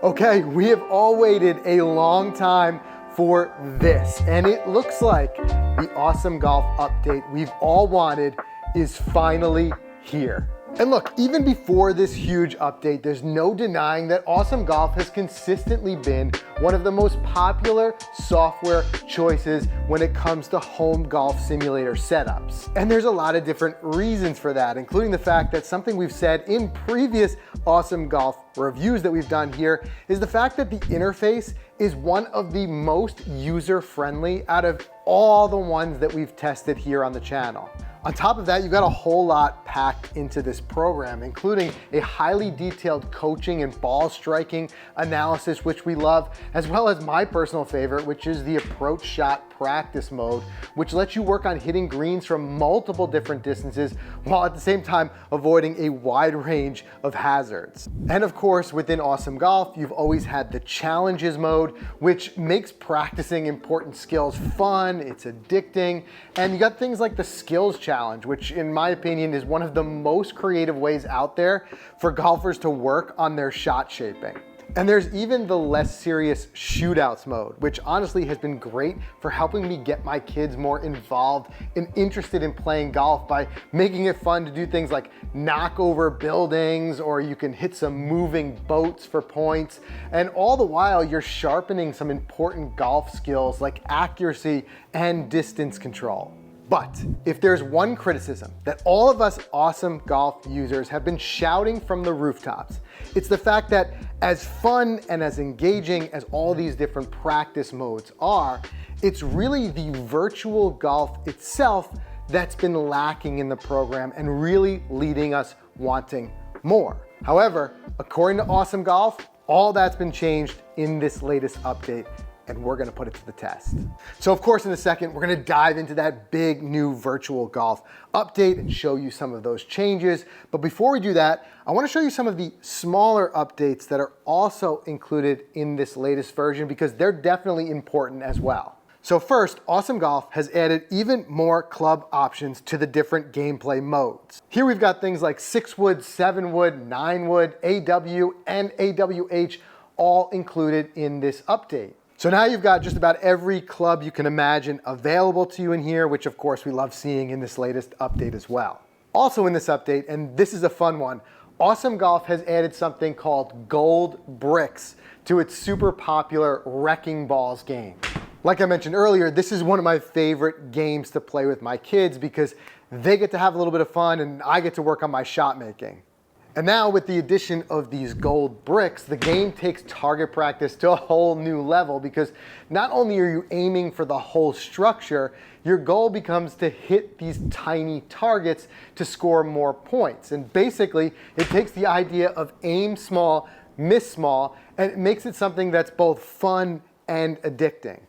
Okay, we have all waited a long time for this, and it looks like the Awesome Golf update we've all wanted is finally here. And look, even before this huge update, there's no denying that Awesome Golf has consistently been one of the most popular software choices when it comes to home golf simulator setups. And there's a lot of different reasons for that, including the fact that something we've said in previous Awesome Golf reviews that we've done here is the fact that the interface is one of the most user-friendly out of all the ones that we've tested here on the channel. On top of that, you've got a whole lot packed into this program, including a highly detailed coaching and ball striking analysis, which we love, as well as my personal favorite, which is the approach shot practice mode, which lets you work on hitting greens from multiple different distances while at the same time avoiding a wide range of hazards. And of course, within Awesome Golf, you've always had the challenges mode, which makes practicing important skills fun, it's addicting, and you got things like the skills challenge, which in my opinion is one of the most creative ways out there for golfers to work on their shot shaping. And there's even the less serious shootouts mode, which honestly has been great for helping me get my kids more involved and interested in playing golf by making it fun to do things like knock over buildings, or you can hit some moving boats for points. And all the while you're sharpening some important golf skills like accuracy and distance control. But if there's one criticism that all of us Awesome Golf users have been shouting from the rooftops, it's the fact that as fun and as engaging as all these different practice modes are, it's really the virtual golf itself that's been lacking in the program and really leading us wanting more. However, according to Awesome Golf, all that's been changed in this latest update, and we're gonna put it to the test. So of course, in a second, we're gonna dive into that big new virtual golf update and show you some of those changes. But before we do that, I wanna show you some of the smaller updates that are also included in this latest version because they're definitely important as well. So first, Awesome Golf has added even more club options to the different gameplay modes. Here we've got things like 6-wood, 7-wood, 9-wood, AW, and AWH all included in this update. So now you've got just about every club you can imagine available to you in here, which of course we love seeing in this latest update as well. Also in this update, and this is a fun one, Awesome Golf has added something called Gold Bricks to its super popular Wrecking Balls game. Like I mentioned earlier, this is one of my favorite games to play with my kids because they get to have a little bit of fun and I get to work on my shot making. And now with the addition of these gold bricks, the game takes target practice to a whole new level because not only are you aiming for the whole structure, your goal becomes to hit these tiny targets to score more points. And basically, it takes the idea of aim small, miss small, and it makes it something that's both fun and addicting.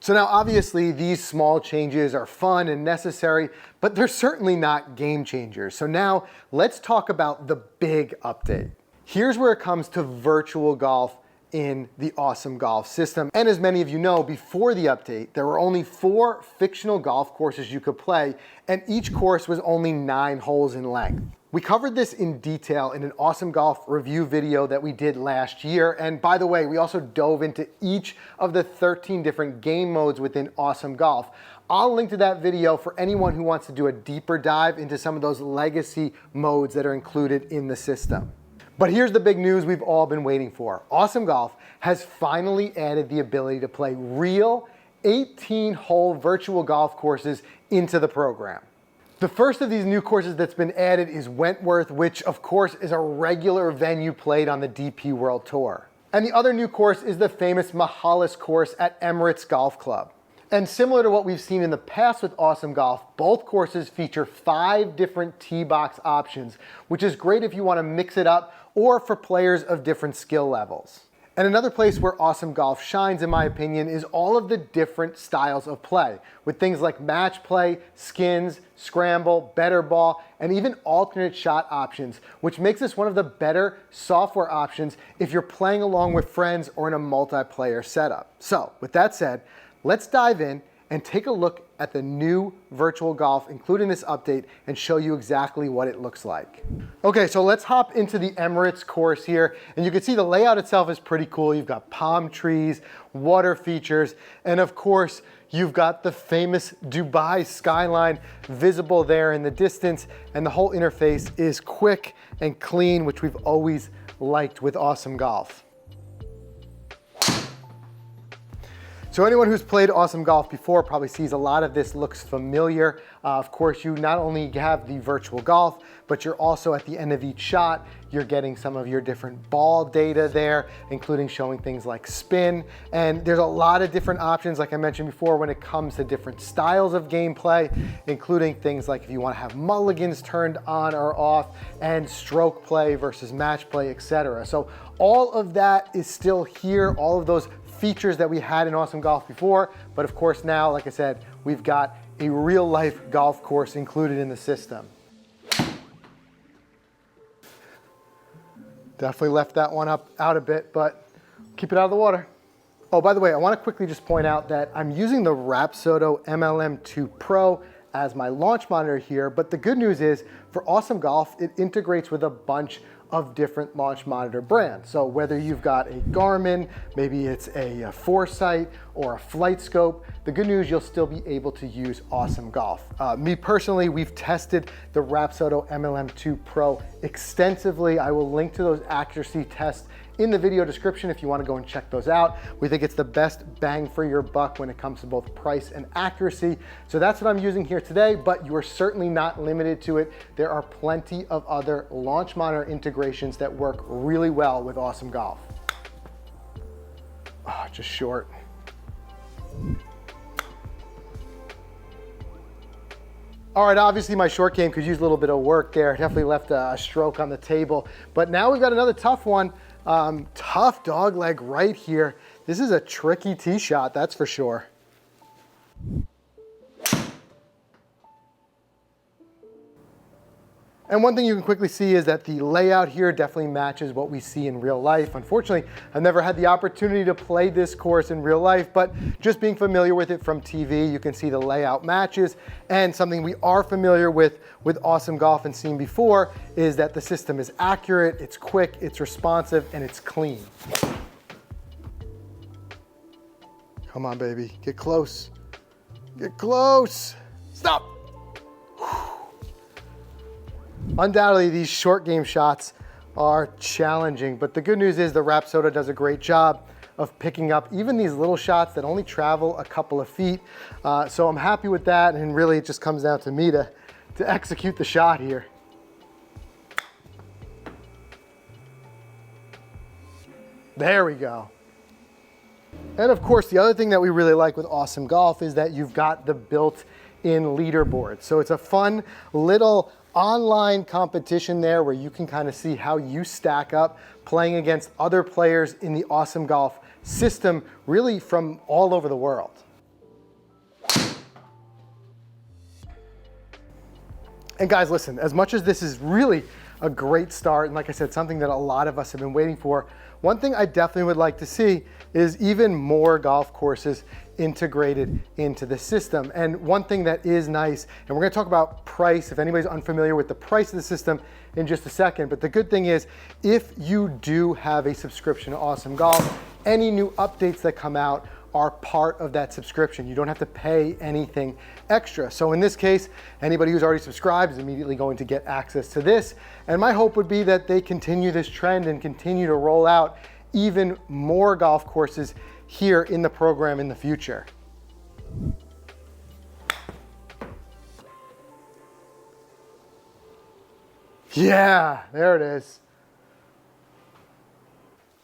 So now obviously these small changes are fun and necessary, but they're certainly not game changers. So now let's talk about the big update. Here's where it comes to virtual golf in the Awesome Golf system. And as many of you know, before the update, there were only 4 fictional golf courses you could play, and each course was only 9 holes in length. We covered this in detail in an Awesome Golf review video that we did last year. And by the way, we also dove into each of the 13 different game modes within Awesome Golf. I'll link to that video for anyone who wants to do a deeper dive into some of those legacy modes that are included in the system. But here's the big news we've all been waiting for. Awesome Golf has finally added the ability to play real 18-hole virtual golf courses into the program. The first of these new courses that's been added is Wentworth, which of course is a regular venue played on the DP World Tour. And the other new course is the famous Mahalis course at Emirates Golf Club. And similar to what we've seen in the past with Awesome Golf, both courses feature 5 different tee box options, which is great if you want to mix it up or for players of different skill levels. And another place where Awesome Golf shines, in my opinion, is all of the different styles of play, with things like match play, skins, scramble, better ball, and even alternate shot options, which makes this one of the better software options if you're playing along with friends or in a multiplayer setup. So, with that said, let's dive in and take a look at the new virtual golf, including this update, and show you exactly what it looks like. Okay, so let's hop into the Emirates course here, and you can see the layout itself is pretty cool. You've got palm trees, water features, and of course, you've got the famous Dubai skyline visible there in the distance, and the whole interface is quick and clean, which we've always liked with Awesome Golf. So anyone who's played Awesome Golf before probably sees a lot of this looks familiar. Of course, you not only have the virtual golf, but you're also at the end of each shot, you're getting some of your different ball data there, including showing things like spin. And there's a lot of different options, like I mentioned before, when it comes to different styles of gameplay, including things like if you want to have mulligans turned on or off, and stroke play versus match play, etc. So all of that is still here, all of those features that we had in Awesome Golf before, but of course now, like I said, we've got a real life golf course included in the system. Definitely left that one out a bit, but keep it out of the water. Oh, by the way, I want to quickly just point out that I'm using the Rapsodo MLM2 Pro as my launch monitor here, but the good news is for Awesome Golf, it integrates with a bunch of different launch monitor brands. So whether you've got a Garmin, maybe it's a Foresight or a Flight Scope, the good news, you'll still be able to use Awesome Golf. Me personally, we've tested the Rapsodo MLM2 Pro extensively. I will link to those accuracy tests in the video description if you want to go and check those out. We think it's the best bang for your buck when it comes to both price and accuracy. So that's what I'm using here today, but you are certainly not limited to it. There are plenty of other launch monitor integrations that work really well with Awesome Golf. Oh, just short. All right, obviously my short game could use a little bit of work there. Definitely left a stroke on the table, but now we've got another tough one. Tough dog leg right here. This is a tricky tee shot, that's for sure. And one thing you can quickly see is that the layout here definitely matches what we see in real life. Unfortunately, I've never had the opportunity to play this course in real life, but just being familiar with it from TV, you can see the layout matches. And something we are familiar with Awesome Golf and seen before is that the system is accurate, it's quick, it's responsive, and it's clean. Come on, baby, get close. Get close. Stop. Undoubtedly, these short game shots are challenging, but the good news is the Rapsodo does a great job of picking up even these little shots that only travel a couple of feet. So I'm happy with that, and really it just comes down to me to execute the shot here. There we go. And of course, the other thing that we really like with Awesome Golf is that you've got the built-in leaderboard. So it's a fun little online competition there where you can kind of see how you stack up playing against other players in the Awesome Golf system, really from all over the world. And guys, listen, as much as this is really a great start, and like I said, something that a lot of us have been waiting for, one thing I definitely would like to see is even more golf courses integrated into the system. And one thing that is nice, and we're gonna talk about price, if anybody's unfamiliar with the price of the system in just a second, but the good thing is, if you do have a subscription to Awesome Golf, any new updates that come out are part of that subscription. You don't have to pay anything extra. So in this case, anybody who's already subscribed is immediately going to get access to this. And my hope would be that they continue this trend and continue to roll out even more golf courses here in the program in the future. Yeah, there it is.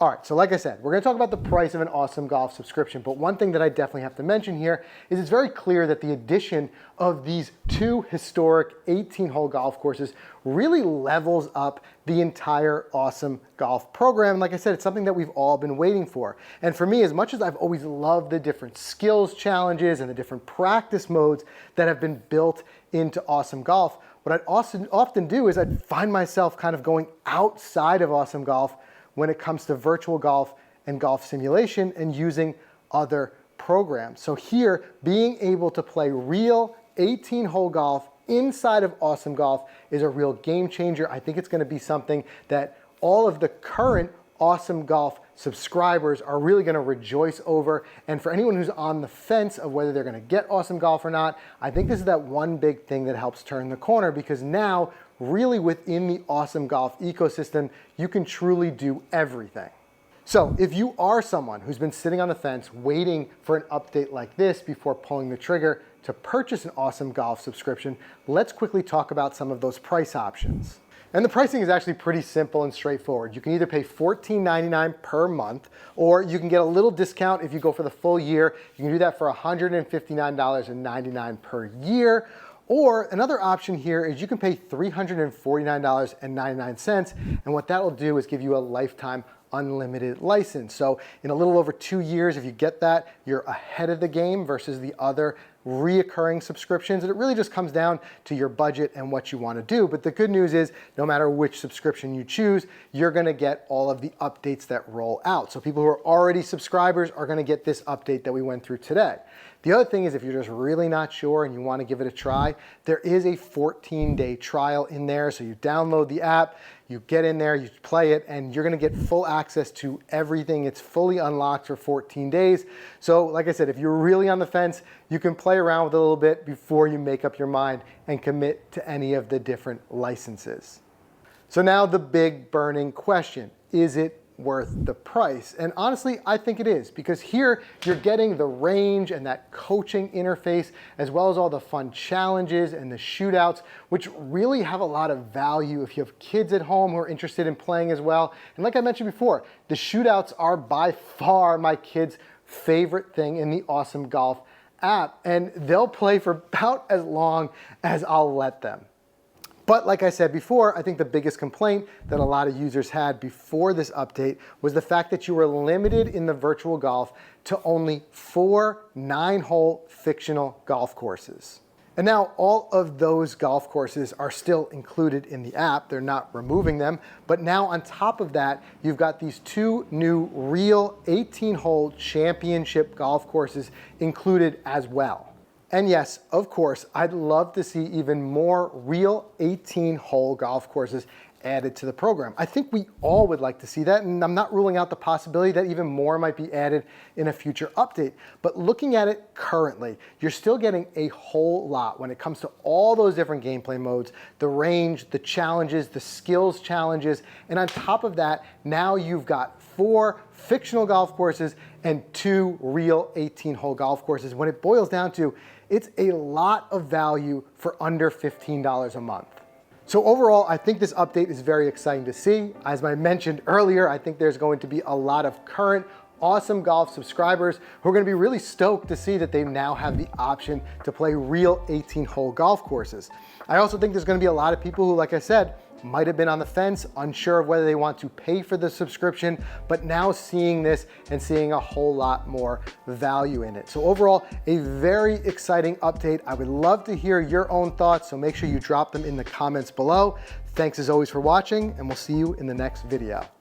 All right, so like I said, we're gonna talk about the price of an Awesome Golf subscription, but one thing that I definitely have to mention here is it's very clear that the addition of these two historic 18-hole golf courses really levels up the entire Awesome Golf program. And like I said, it's something that we've all been waiting for. And for me, as much as I've always loved the different skills challenges and the different practice modes that have been built into Awesome Golf, what I'd often do is I'd find myself kind of going outside of Awesome Golf when it comes to virtual golf and golf simulation and using other program. So here, being able to play real 18-hole golf inside of Awesome Golf is a real game changer. I think it's going to be something that all of the current Awesome Golf subscribers are really going to rejoice over. And for anyone who's on the fence of whether they're going to get Awesome Golf or not, I think this is that one big thing that helps turn the corner, because now really within the Awesome Golf ecosystem, you can truly do everything. So if you are someone who's been sitting on the fence waiting for an update like this before pulling the trigger to purchase an Awesome Golf subscription, let's quickly talk about some of those price options. And the pricing is actually pretty simple and straightforward. You can either pay $14.99 per month, or you can get a little discount if you go for the full year. You can do that for $159.99 per year. Or another option here is you can pay $349.99, and what that will do is give you a lifetime unlimited license. So in a little over 2 years, if you get that, you're ahead of the game versus the other reoccurring subscriptions. And it really just comes down to your budget and what you want to do. But the good news is no matter which subscription you choose, you're going to get all of the updates that roll out. So people who are already subscribers are going to get this update that we went through today. The other thing is, if you're just really not sure and you want to give it a try, there is a 14-day trial in there. So you download the app, you get in there, you play it, and you're going to get full access to everything. It's fully unlocked for 14 days. So like I said, if you're really on the fence, you can play around with it a little bit before you make up your mind and commit to any of the different licenses. So now the big burning question, is it worth the price? And honestly, I think it is, because here you're getting the range and that coaching interface, as well as all the fun challenges and the shootouts, which really have a lot of value if you have kids at home who are interested in playing as well. And like I mentioned before, the shootouts are by far my kids' favorite thing in the Awesome Golf app, and they'll play for about as long as I'll let them. But like I said before, I think the biggest complaint that a lot of users had before this update was the fact that you were limited in the virtual golf to only 4 9-hole fictional golf courses. And now all of those golf courses are still included in the app. They're not removing them. But now on top of that, you've got these 2 new real 18-hole championship golf courses included as well. And yes, of course, I'd love to see even more real 18-hole golf courses added to the program. I think we all would like to see that, and I'm not ruling out the possibility that even more might be added in a future update. But looking at it currently, you're still getting a whole lot when it comes to all those different gameplay modes, the range, the challenges, the skills challenges, and on top of that, now you've got 4 fictional golf courses and 2 real 18-hole golf courses. When it boils down to, it's a lot of value for under $15 a month. So overall, I think this update is very exciting to see. As I mentioned earlier, I think there's going to be a lot of current Awesome Golf subscribers who are going to be really stoked to see that they now have the option to play real 18-hole golf courses. I also think there's going to be a lot of people who, like I said, might have been on the fence, unsure of whether they want to pay for the subscription, but now seeing this and seeing a whole lot more value in it. So overall, a very exciting update. I would love to hear your own thoughts, so make sure you drop them in the comments below. Thanks as always for watching, and we'll see you in the next video.